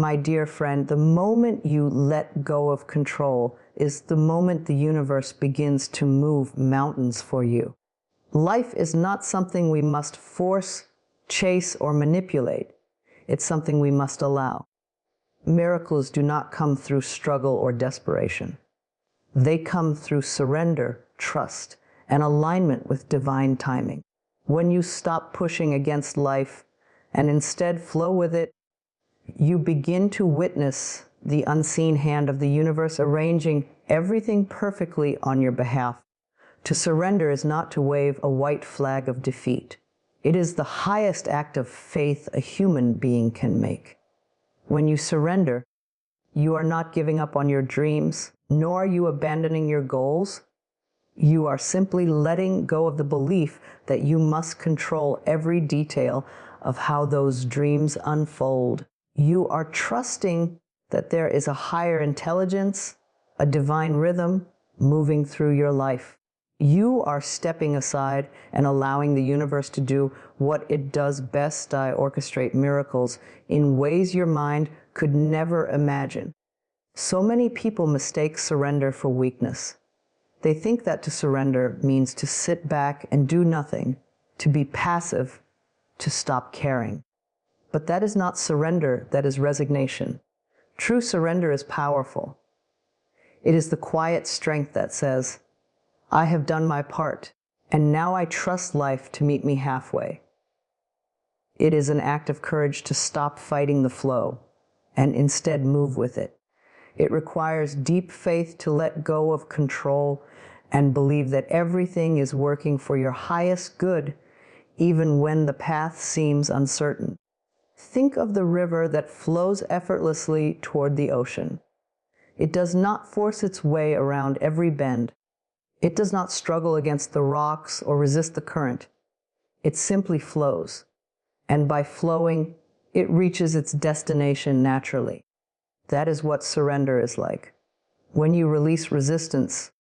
My dear friend, the moment you let go of control is the moment the universe begins to move mountains for you. Life is not something we must force, chase, or manipulate. It's something we must allow. Miracles do not come through struggle or desperation. They come through surrender, trust, and alignment with divine timing. When you stop pushing against life and instead flow with it, you begin to witness the unseen hand of the universe arranging everything perfectly on your behalf. To surrender is not to wave a white flag of defeat. It is the highest act of faith a human being can make. When you surrender, you are not giving up on your dreams, nor are you abandoning your goals. You are simply letting go of the belief that you must control every detail of how those dreams unfold. You are trusting that there is a higher intelligence, a divine rhythm moving through your life. You are stepping aside and allowing the universe to do what it does best: orchestrate miracles in ways your mind could never imagine. So many people mistake surrender for weakness. They think that to surrender means to sit back and do nothing, to be passive, to stop caring. But that is not surrender, that is resignation. True surrender is powerful. It is the quiet strength that says, I have done my part, and now I trust life to meet me halfway. It is an act of courage to stop fighting the flow and instead move with it. It requires deep faith to let go of control and believe that everything is working for your highest good, even when the path seems uncertain. Think of the river that flows effortlessly toward the ocean. It does not force its way around every bend. It does not struggle against the rocks or resist the current. It simply flows. And by flowing, it reaches its destination naturally. That is what surrender is like. When you release resistance,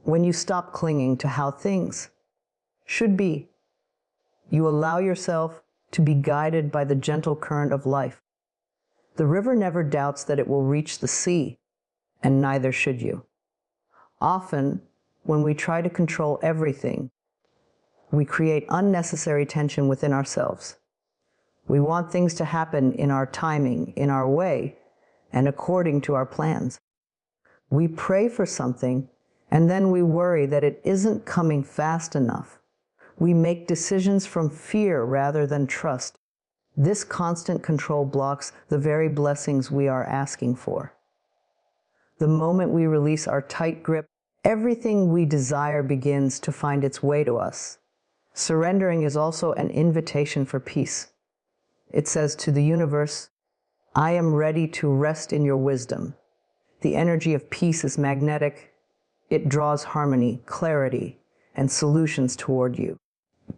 when you stop clinging to how things should be, you allow yourself to be guided by the gentle current of life. The river never doubts that it will reach the sea, and neither should you. Often, when we try to control everything, we create unnecessary tension within ourselves. We want things to happen in our timing, in our way, and according to our plans. We pray for something, and then we worry that it isn't coming fast enough. We make decisions from fear rather than trust. This constant control blocks the very blessings we are asking for. The moment we release our tight grip, everything we desire begins to find its way to us. Surrendering is also an invitation for peace. It says to the universe, I am ready to rest in your wisdom. The energy of peace is magnetic. It draws harmony, clarity, and solutions toward you.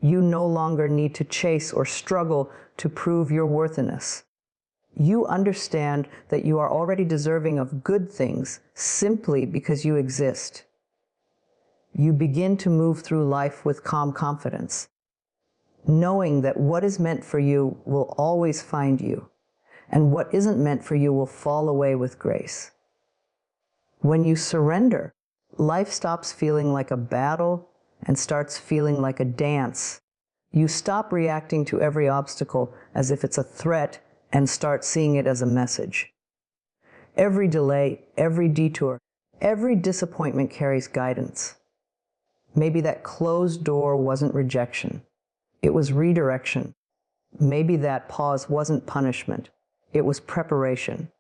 You no longer need to chase or struggle to prove your worthiness. You understand that you are already deserving of good things simply because you exist. You begin to move through life with calm confidence, knowing that what is meant for you will always find you, and what isn't meant for you will fall away with grace. When you surrender, life stops feeling like a battle and starts feeling like a dance. You stop reacting to every obstacle as if it's a threat and start seeing it as a message. Every delay, every detour, every disappointment carries guidance. Maybe that closed door wasn't rejection. It was redirection. Maybe that pause wasn't punishment. It was preparation.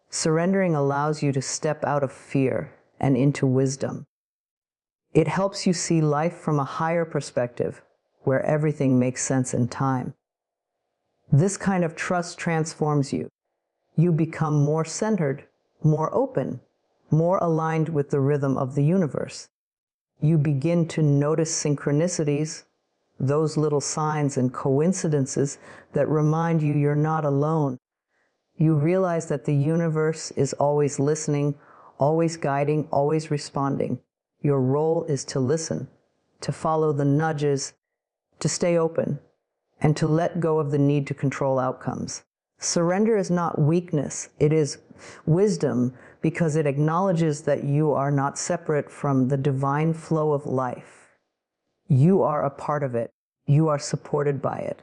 Surrendering allows you to step out of fear and into wisdom. It helps you see life from a higher perspective, where everything makes sense in time. This kind of trust transforms you. You become more centered, more open, more aligned with the rhythm of the universe. You begin to notice synchronicities, those little signs and coincidences that remind you you're not alone. You realize that the universe is always listening, always guiding, always responding. Your role is to listen, to follow the nudges, to stay open, and to let go of the need to control outcomes. Surrender is not weakness, it is wisdom, because it acknowledges that you are not separate from the divine flow of life. You are a part of it. You are supported by it.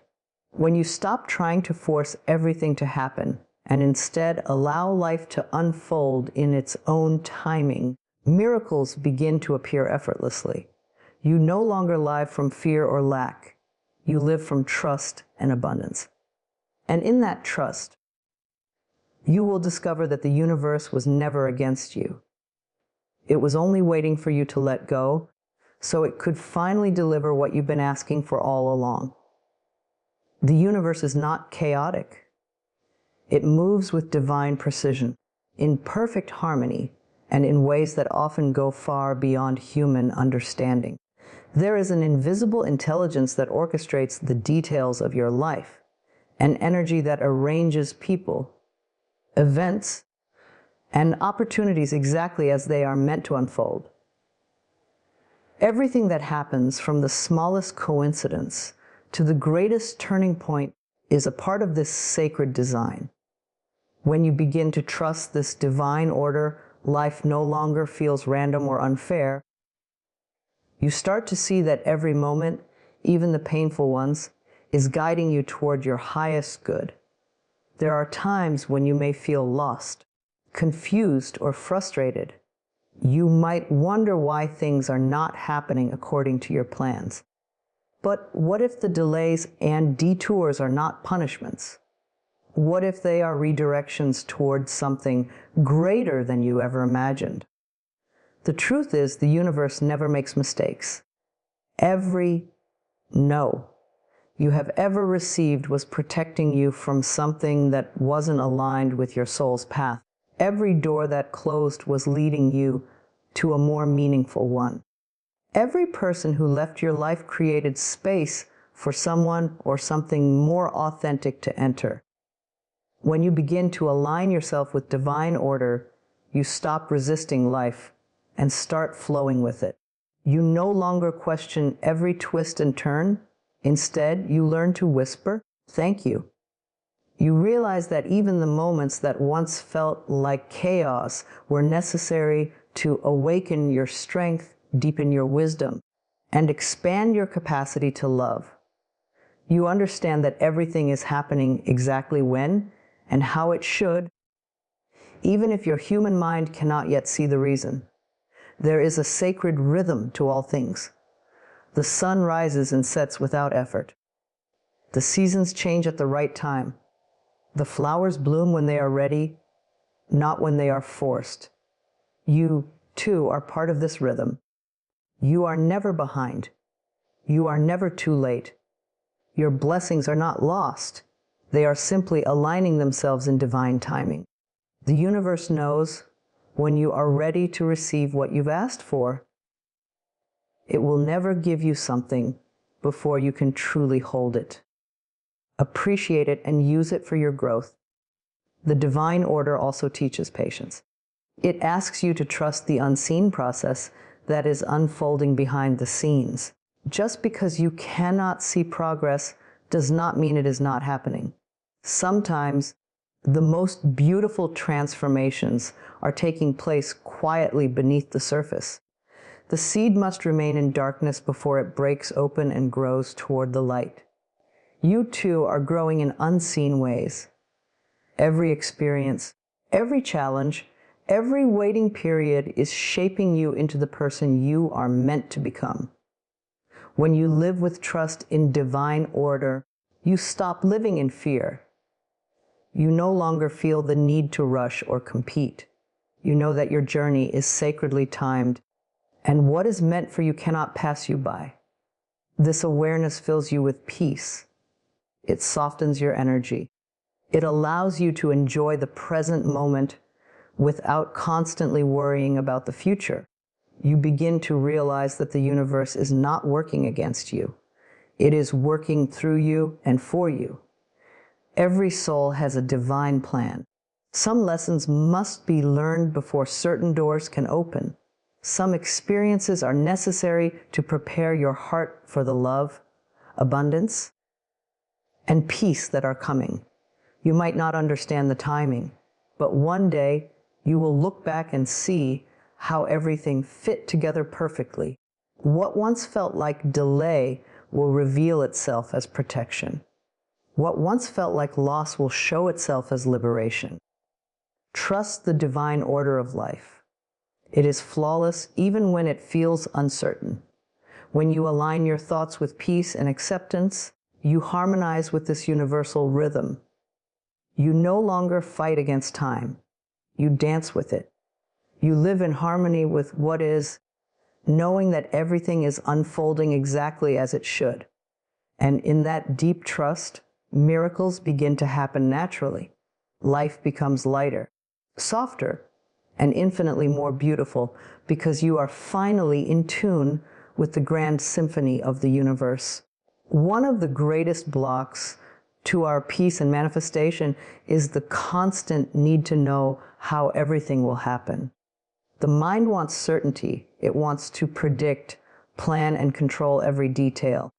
When you stop trying to force everything to happen and instead allow life to unfold in its own timing, miracles begin to appear effortlessly. You no longer live from fear or lack. You live from trust and abundance. And in that trust, you will discover that the universe was never against you. It was only waiting for you to let go so it could finally deliver what you've been asking for all along. The universe is not chaotic. It moves with divine precision, in perfect harmony, and in ways that often go far beyond human understanding. There is an invisible intelligence that orchestrates the details of your life, an energy that arranges people, events, and opportunities exactly as they are meant to unfold. Everything that happens, from the smallest coincidence to the greatest turning point, is a part of this sacred design. When you begin to trust this divine order, life no longer feels random or unfair. You start to see that every moment, even the painful ones, is guiding you toward your highest good. There are times when you may feel lost, confused, or frustrated. You might wonder why things are not happening according to your plans. But what if the delays and detours are not punishments? What if they are redirections towards something greater than you ever imagined? The truth is, the universe never makes mistakes. Every no you have ever received was protecting you from something that wasn't aligned with your soul's path. Every door that closed was leading you to a more meaningful one. Every person who left your life created space for someone or something more authentic to enter. When you begin to align yourself with divine order, you stop resisting life and start flowing with it. You no longer question every twist and turn. Instead, you learn to whisper, "Thank you." You realize that even the moments that once felt like chaos were necessary to awaken your strength, deepen your wisdom, and expand your capacity to love. You understand that everything is happening exactly when and how it should, even if your human mind cannot yet see the reason. There is a sacred rhythm to all things. The sun rises and sets without effort. The seasons change at the right time. The flowers bloom when they are ready, not when they are forced. You, too, are part of this rhythm. You are never behind. You are never too late. Your blessings are not lost. They are simply aligning themselves in divine timing. The universe knows when you are ready to receive what you've asked for. It will never give you something before you can truly hold it. Appreciate it and use it for your growth. The divine order also teaches patience. It asks you to trust the unseen process that is unfolding behind the scenes. Just because you cannot see progress does not mean it is not happening. Sometimes the most beautiful transformations are taking place quietly beneath the surface. The seed must remain in darkness before it breaks open and grows toward the light. You too are growing in unseen ways. Every experience, every challenge, every waiting period is shaping you into the person you are meant to become. When you live with trust in divine order, you stop living in fear. You no longer feel the need to rush or compete. You know that your journey is sacredly timed, and what is meant for you cannot pass you by. This awareness fills you with peace. It softens your energy. It allows you to enjoy the present moment without constantly worrying about the future. You begin to realize that the universe is not working against you. It is working through you and for you. Every soul has a divine plan. Some lessons must be learned before certain doors can open. Some experiences are necessary to prepare your heart for the love, abundance, and peace that are coming. You might not understand the timing, but one day you will look back and see how everything fit together perfectly. What once felt like delay will reveal itself as protection. What once felt like loss will show itself as liberation. Trust the divine order of life. It is flawless even when it feels uncertain. When you align your thoughts with peace and acceptance, you harmonize with this universal rhythm. You no longer fight against time. You dance with it. You live in harmony with what is, knowing that everything is unfolding exactly as it should. And in that deep trust, miracles begin to happen naturally. Life becomes lighter, softer, and infinitely more beautiful because you are finally in tune with the grand symphony of the universe. One of the greatest blocks to our peace and manifestation is the constant need to know how everything will happen. The mind wants certainty. It wants to predict, plan, and control every detail.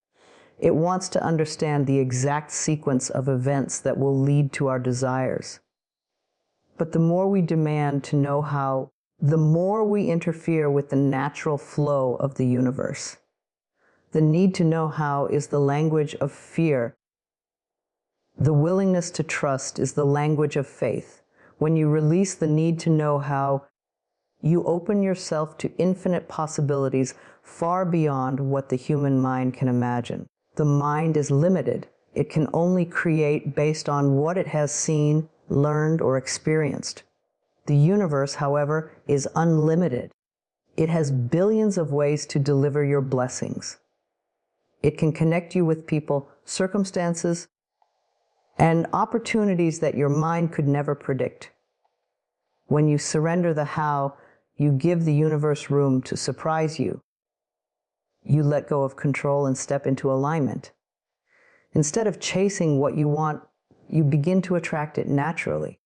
It wants to understand the exact sequence of events that will lead to our desires. But the more we demand to know how, the more we interfere with the natural flow of the universe. The need to know how is the language of fear. The willingness to trust is the language of faith. When you release the need to know how, you open yourself to infinite possibilities far beyond what the human mind can imagine. The mind is limited. It can only create based on what it has seen, learned, or experienced. The universe, however, is unlimited. It has billions of ways to deliver your blessings. It can connect you with people, circumstances, and opportunities that your mind could never predict. When you surrender the how, you give the universe room to surprise you. You let go of control and step into alignment. Instead of chasing what you want, you begin to attract it naturally.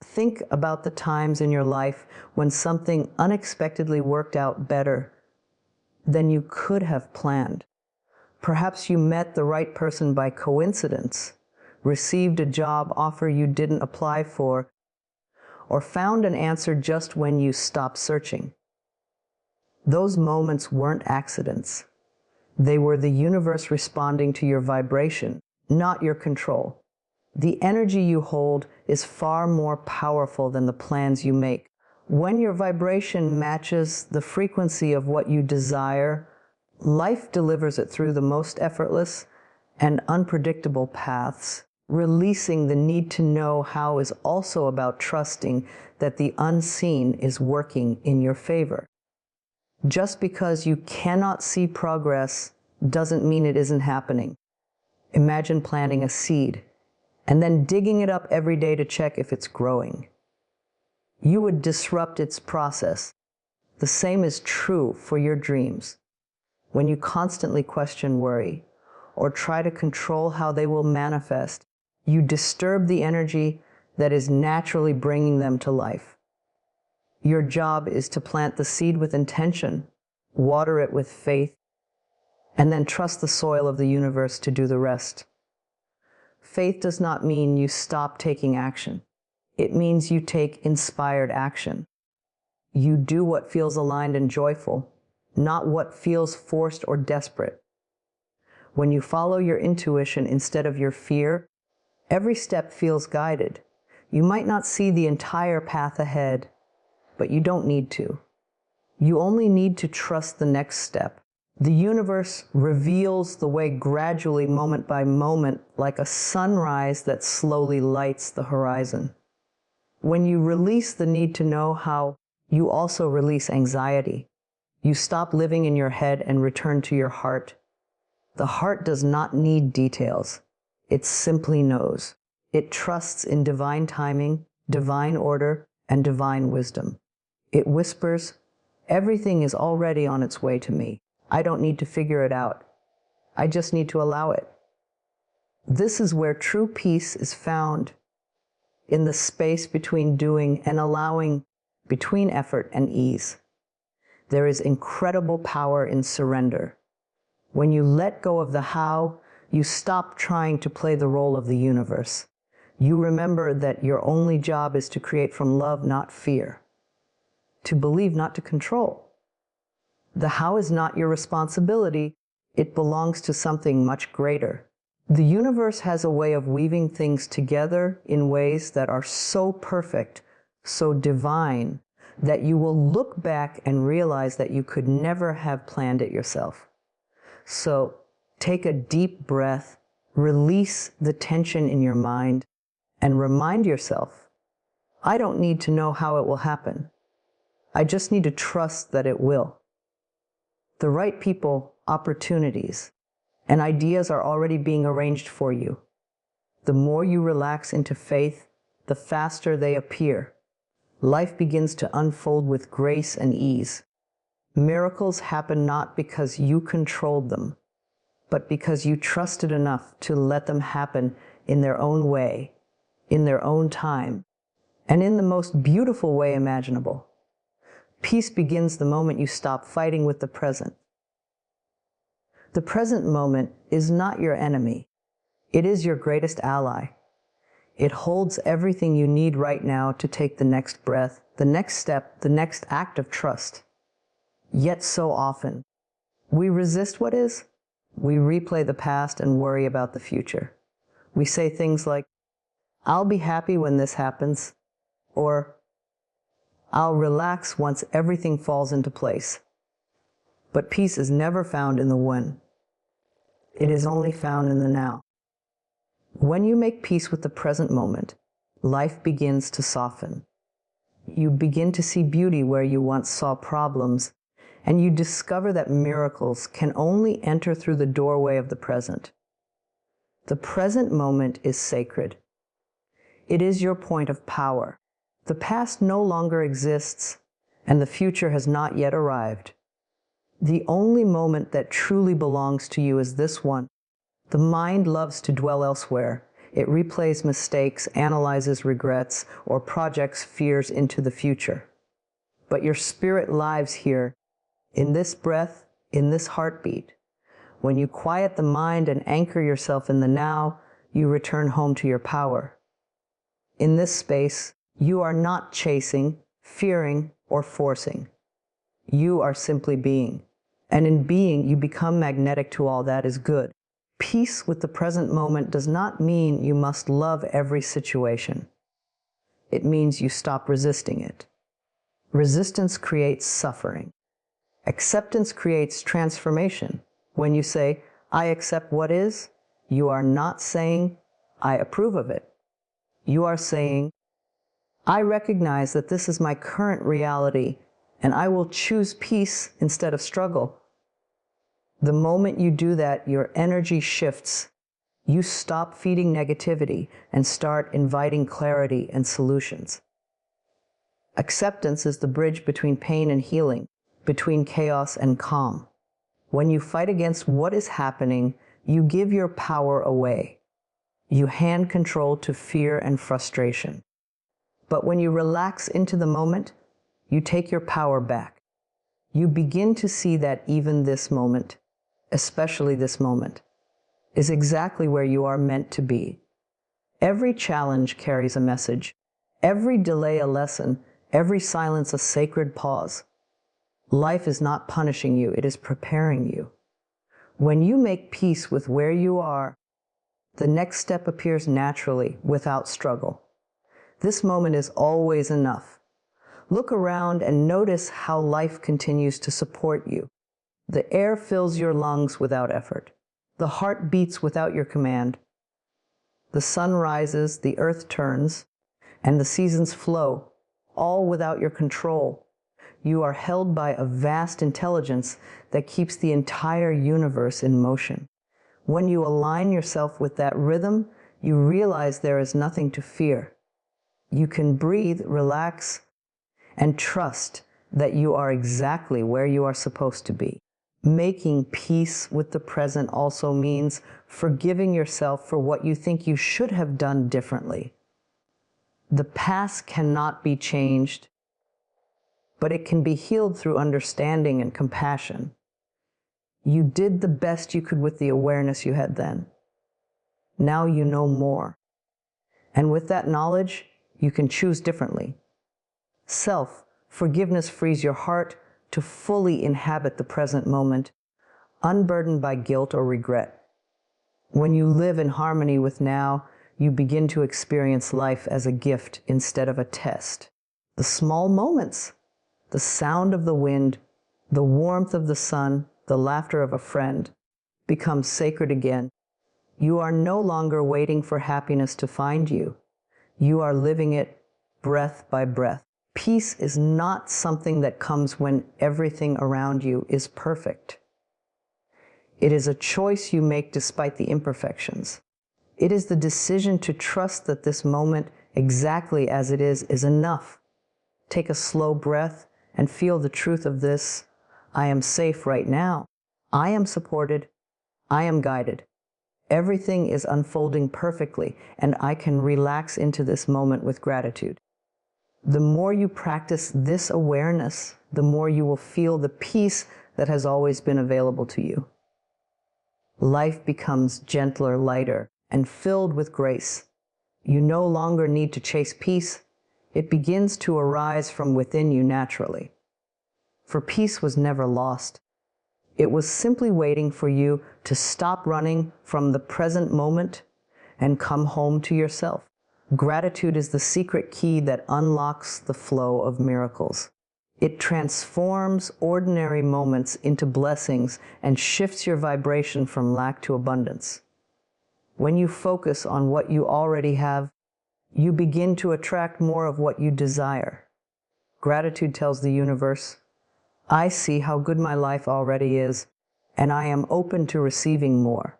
Think about the times in your life when something unexpectedly worked out better than you could have planned. Perhaps you met the right person by coincidence, received a job offer you didn't apply for, or found an answer just when you stopped searching. Those moments weren't accidents. They were the universe responding to your vibration, not your control. The energy you hold is far more powerful than the plans you make. When your vibration matches the frequency of what you desire, life delivers it through the most effortless and unpredictable paths. Releasing the need to know how is also about trusting that the unseen is working in your favor. Just because you cannot see progress doesn't mean it isn't happening. Imagine planting a seed and then digging it up every day to check if it's growing. You would disrupt its process. The same is true for your dreams. When you constantly question worry or try to control how they will manifest, you disturb the energy that is naturally bringing them to life. Your job is to plant the seed with intention, water it with faith, and then trust the soil of the universe to do the rest. Faith does not mean you stop taking action. It means you take inspired action. You do what feels aligned and joyful, not what feels forced or desperate. When you follow your intuition instead of your fear, every step feels guided. You might not see the entire path ahead, but you don't need to. You only need to trust the next step. The universe reveals the way gradually, moment by moment, like a sunrise that slowly lights the horizon. When you release the need to know how, you also release anxiety. You stop living in your head and return to your heart. The heart does not need details. It simply knows. It trusts in divine timing, divine order, and divine wisdom. It whispers, "Everything is already on its way to me. I don't need to figure it out. I just need to allow it." This is where true peace is found, in the space between doing and allowing, between effort and ease. There is incredible power in surrender. When you let go of the how, you stop trying to play the role of the universe. You remember that your only job is to create from love, not fear. To believe, not to control. The how is not your responsibility. It belongs to something much greater. The universe has a way of weaving things together in ways that are so perfect, so divine, that you will look back and realize that you could never have planned it yourself. So take a deep breath, release the tension in your mind, and remind yourself, I don't need to know how it will happen. I just need to trust that it will. The right people, opportunities, and ideas are already being arranged for you. The more you relax into faith, the faster they appear. Life begins to unfold with grace and ease. Miracles happen not because you controlled them, but because you trusted enough to let them happen in their own way, in their own time, and in the most beautiful way imaginable. Peace begins the moment you stop fighting with the present. The present moment is not your enemy. It is your greatest ally. It holds everything you need right now to take the next breath, the next step, the next act of trust. Yet so often, we resist what is. We replay the past and worry about the future. We say things like, I'll be happy when this happens, or I'll relax once everything falls into place. But peace is never found in the when. It is only found in the now. When you make peace with the present moment, life begins to soften. You begin to see beauty where you once saw problems, and you discover that miracles can only enter through the doorway of the present. The present moment is sacred. It is your point of power. The past no longer exists, and the future has not yet arrived. The only moment that truly belongs to you is this one. The mind loves to dwell elsewhere. It replays mistakes, analyzes regrets, or projects fears into the future. But your spirit lives here, in this breath, in this heartbeat. When you quiet the mind and anchor yourself in the now, you return home to your power. In this space, you are not chasing, fearing, or forcing. You are simply being. And in being, you become magnetic to all that is good. Peace with the present moment does not mean you must love every situation. It means you stop resisting it. Resistance creates suffering. Acceptance creates transformation. When you say, I accept what is, you are not saying, I approve of it. You are saying, I recognize that this is my current reality, and I will choose peace instead of struggle. The moment you do that, your energy shifts. You stop feeding negativity and start inviting clarity and solutions. Acceptance is the bridge between pain and healing, between chaos and calm. When you fight against what is happening, you give your power away. You hand control to fear and frustration. But when you relax into the moment, you take your power back. You begin to see that even this moment, especially this moment, is exactly where you are meant to be. Every challenge carries a message. Every delay a lesson. Every silence a sacred pause. Life is not punishing you, it is preparing you. When you make peace with where you are, the next step appears naturally, without struggle. This moment is always enough. Look around and notice how life continues to support you. The air fills your lungs without effort. The heart beats without your command. The sun rises, the earth turns, and the seasons flow, all without your control. You are held by a vast intelligence that keeps the entire universe in motion. When you align yourself with that rhythm, you realize there is nothing to fear. You can breathe, relax, and trust that you are exactly where you are supposed to be. Making peace with the present also means forgiving yourself for what you think you should have done differently. The past cannot be changed, but it can be healed through understanding and compassion. You did the best you could with the awareness you had then. Now you know more. And with that knowledge, you can choose differently. Self-forgiveness frees your heart to fully inhabit the present moment, unburdened by guilt or regret. When you live in harmony with now, you begin to experience life as a gift instead of a test. The small moments, the sound of the wind, the warmth of the sun, the laughter of a friend, become sacred again. You are no longer waiting for happiness to find you. You are living it breath by breath. Peace is not something that comes when everything around you is perfect. It is a choice you make despite the imperfections. It is the decision to trust that this moment, exactly as it is enough. Take a slow breath and feel the truth of this. I am safe right now. I am supported. I am guided. Everything is unfolding perfectly, and I can relax into this moment with gratitude. The more you practice this awareness, the more you will feel the peace that has always been available to you. Life becomes gentler, lighter, and filled with grace. You no longer need to chase peace. It begins to arise from within you naturally. For peace was never lost. It was simply waiting for you to stop running from the present moment and come home to yourself. Gratitude is the secret key that unlocks the flow of miracles. It transforms ordinary moments into blessings and shifts your vibration from lack to abundance. When you focus on what you already have, you begin to attract more of what you desire. Gratitude tells the universe, I see how good my life already is, and I am open to receiving more.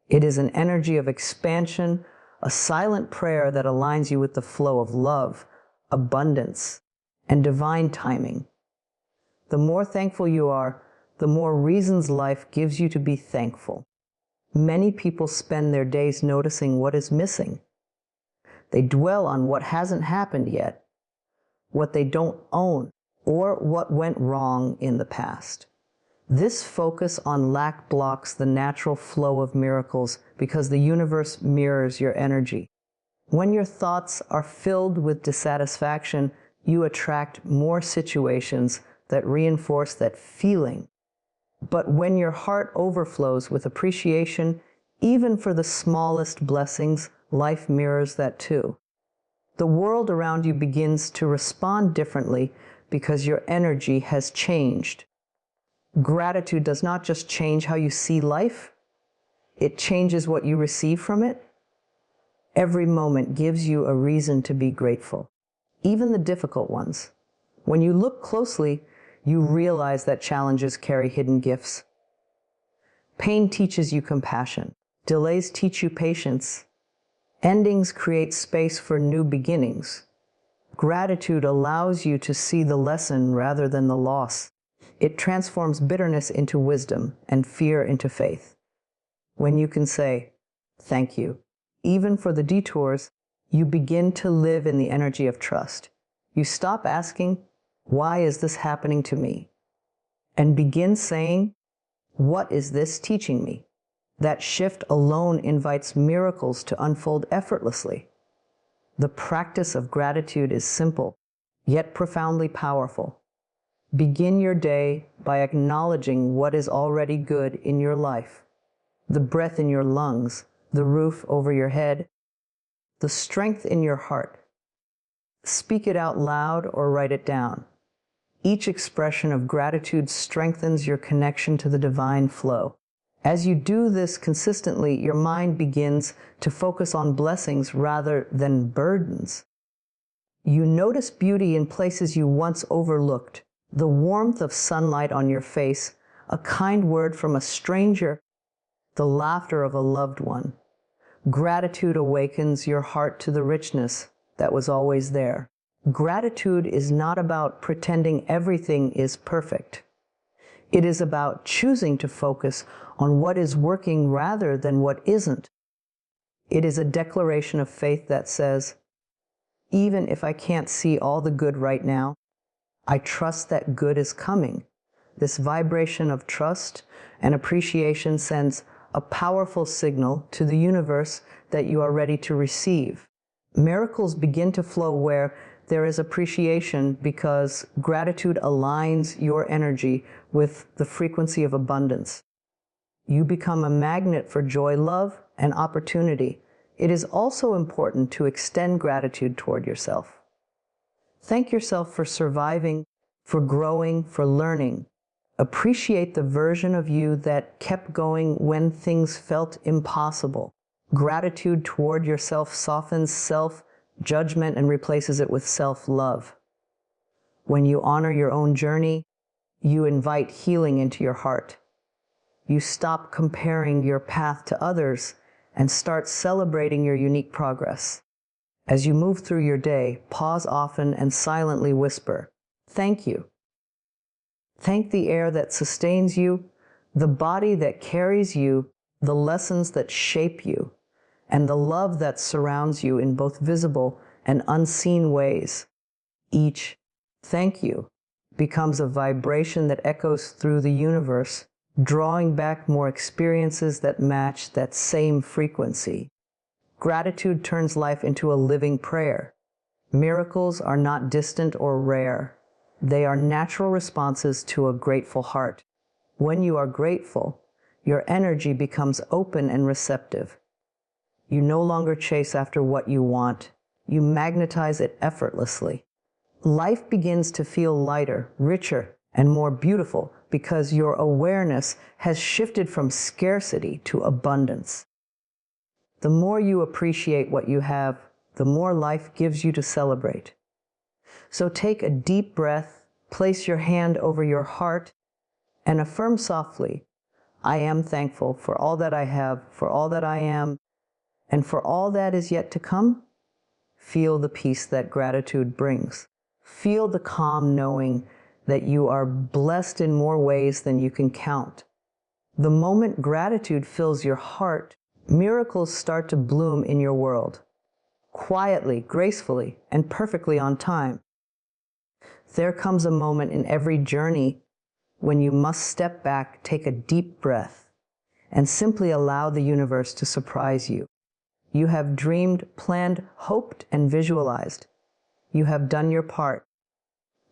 It is an energy of expansion, a silent prayer that aligns you with the flow of love, abundance, and divine timing. The more thankful you are, the more reasons life gives you to be thankful. Many people spend their days noticing what is missing. They dwell on what hasn't happened yet, what they don't own, or what went wrong in the past. This focus on lack blocks the natural flow of miracles because the universe mirrors your energy. When your thoughts are filled with dissatisfaction, you attract more situations that reinforce that feeling. But when your heart overflows with appreciation, even for the smallest blessings, life mirrors that too. The world around you begins to respond differently because your energy has changed. Gratitude does not just change how you see life, it changes what you receive from it. Every moment gives you a reason to be grateful, even the difficult ones. When you look closely, you realize that challenges carry hidden gifts. Pain teaches you compassion. Delays teach you patience. Endings create space for new beginnings. Gratitude allows you to see the lesson rather than the loss. It transforms bitterness into wisdom and fear into faith. When you can say, thank you, even for the detours, you begin to live in the energy of trust. You stop asking, why is this happening to me? And begin saying, what is this teaching me? That shift alone invites miracles to unfold effortlessly. The practice of gratitude is simple, yet profoundly powerful. Begin your day by acknowledging what is already good in your life. The breath in your lungs, the roof over your head, the strength in your heart. Speak it out loud or write it down. Each expression of gratitude strengthens your connection to the divine flow. As you do this consistently, your mind begins to focus on blessings rather than burdens. You notice beauty in places you once overlooked, the warmth of sunlight on your face, a kind word from a stranger, the laughter of a loved one. Gratitude awakens your heart to the richness that was always there. Gratitude is not about pretending everything is perfect. It is about choosing to focus on what is working rather than what isn't. It is a declaration of faith that says, even if I can't see all the good right now, I trust that good is coming. This vibration of trust and appreciation sends a powerful signal to the universe that you are ready to receive. Miracles begin to flow where there is appreciation because gratitude aligns your energy with the frequency of abundance. You become a magnet for joy, love, and opportunity. It is also important to extend gratitude toward yourself. Thank yourself for surviving, for growing, for learning. Appreciate the version of you that kept going when things felt impossible. Gratitude toward yourself softens self-judgment and replaces it with self-love. When you honor your own journey, you invite healing into your heart. You stop comparing your path to others and start celebrating your unique progress. As you move through your day, pause often and silently whisper, "Thank you." Thank the air that sustains you, the body that carries you, the lessons that shape you, and the love that surrounds you in both visible and unseen ways. Each "thank you" becomes a vibration that echoes through the universe, drawing back more experiences that match that same frequency. Gratitude turns life into a living prayer. Miracles are not distant or rare. They are natural responses to a grateful heart. When you are grateful, your energy becomes open and receptive. You no longer chase after what you want. You magnetize it effortlessly. Life begins to feel lighter, richer, and more beautiful because your awareness has shifted from scarcity to abundance. The more you appreciate what you have, the more life gives you to celebrate. So take a deep breath, place your hand over your heart, and affirm softly, "I am thankful for all that I have, for all that I am, and for all that is yet to come." Feel the peace that gratitude brings. Feel the calm knowing that you are blessed in more ways than you can count. The moment gratitude fills your heart, miracles start to bloom in your world. Quietly, gracefully, and perfectly on time. There comes a moment in every journey when you must step back, take a deep breath, and simply allow the universe to surprise you. You have dreamed, planned, hoped, and visualized. You have done your part.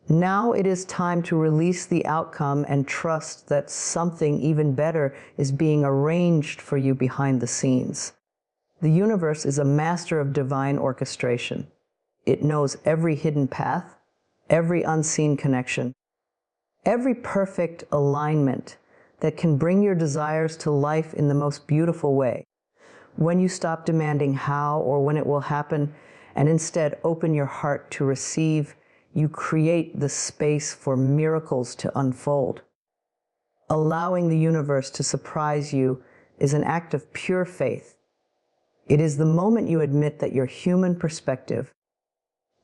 Now it is time to release the outcome and trust that something even better is being arranged for you behind the scenes. The universe is a master of divine orchestration. It knows every hidden path, every unseen connection, every perfect alignment that can bring your desires to life in the most beautiful way. When you stop demanding how or when it will happen and instead open your heart to receive, you create the space for miracles to unfold. Allowing the universe to surprise you is an act of pure faith. It is the moment you admit that your human perspective,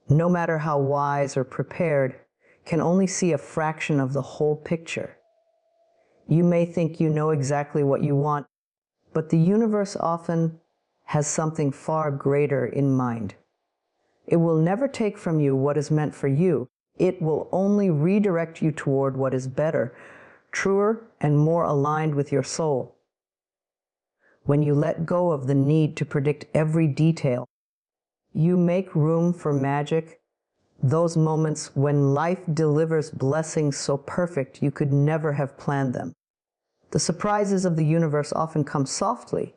no matter how wise or prepared, can only see a fraction of the whole picture. You may think you know exactly what you want, but the universe often has something far greater in mind. It will never take from you what is meant for you. It will only redirect you toward what is better, truer, and more aligned with your soul. When you let go of the need to predict every detail, you make room for magic, those moments when life delivers blessings so perfect you could never have planned them. The surprises of the universe often come softly.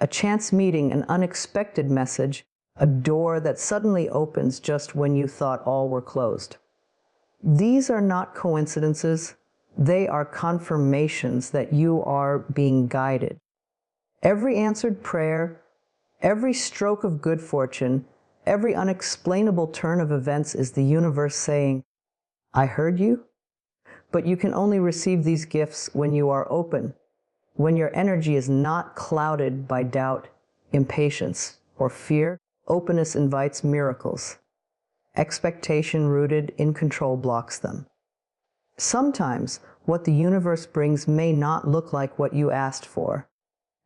A chance meeting, an unexpected message, a door that suddenly opens just when you thought all were closed. These are not coincidences. They are confirmations that you are being guided. Every answered prayer, every stroke of good fortune, every unexplainable turn of events is the universe saying, "I heard you." But you can only receive these gifts when you are open, when your energy is not clouded by doubt, impatience, or fear. Openness invites miracles. Expectation rooted in control blocks them. Sometimes what the universe brings may not look like what you asked for.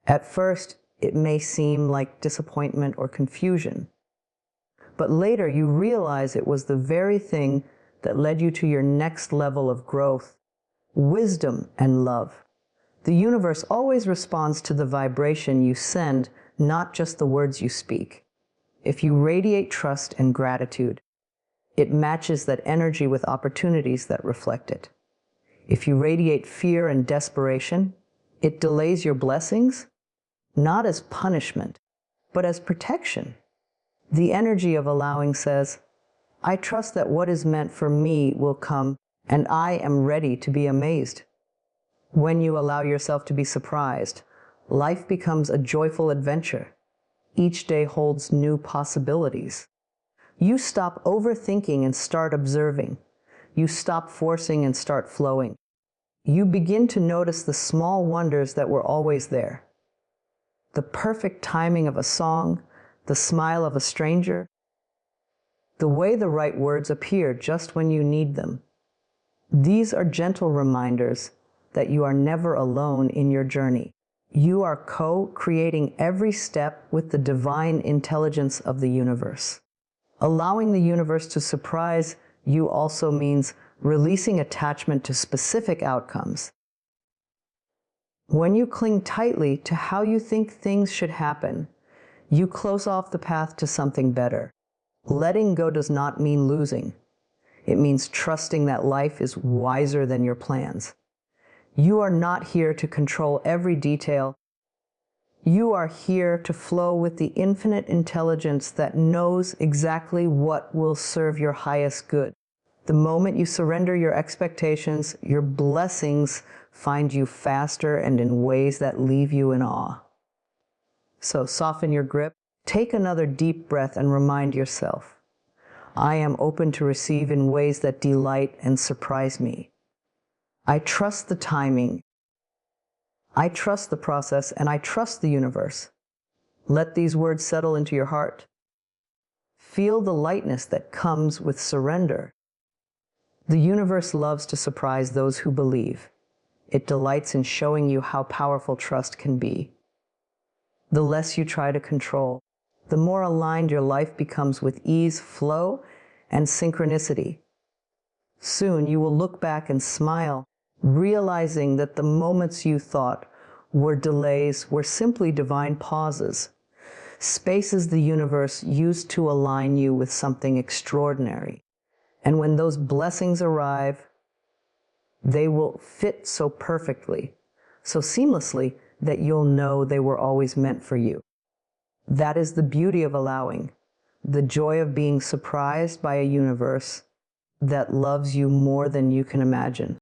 At first, it may seem like disappointment or confusion. But later you realize it was the very thing that led you to your next level of growth, wisdom, and love. The universe always responds to the vibration you send, not just the words you speak. If you radiate trust and gratitude, it matches that energy with opportunities that reflect it. If you radiate fear and desperation, it delays your blessings, not as punishment, but as protection. The energy of allowing says, I trust that what is meant for me will come, and I am ready to be amazed. When you allow yourself to be surprised, life becomes a joyful adventure. Each day holds new possibilities. You stop overthinking and start observing. You stop forcing and start flowing. You begin to notice the small wonders that were always there. The perfect timing of a song, the smile of a stranger, the way the right words appear just when you need them. These are gentle reminders that you are never alone in your journey. You are co-creating every step with the divine intelligence of the universe. Allowing the universe to surprise you also means releasing attachment to specific outcomes. When you cling tightly to how you think things should happen, you close off the path to something better. Letting go does not mean losing. It means trusting that life is wiser than your plans. You are not here to control every detail. You are here to flow with the infinite intelligence that knows exactly what will serve your highest good. The moment you surrender your expectations, your blessings find you faster and in ways that leave you in awe. So soften your grip, take another deep breath and remind yourself, I am open to receive in ways that delight and surprise me. I trust the timing. I trust the process, and I trust the universe. Let these words settle into your heart. Feel the lightness that comes with surrender. The universe loves to surprise those who believe. It delights in showing you how powerful trust can be. The less you try to control, the more aligned your life becomes with ease, flow, and synchronicity. Soon you will look back and smile, realizing that the moments you thought were delays were simply divine pauses, spaces the universe used to align you with something extraordinary. And when those blessings arrive, they will fit so perfectly, so seamlessly, that you'll know they were always meant for you. That is the beauty of allowing, the joy of being surprised by a universe that loves you more than you can imagine.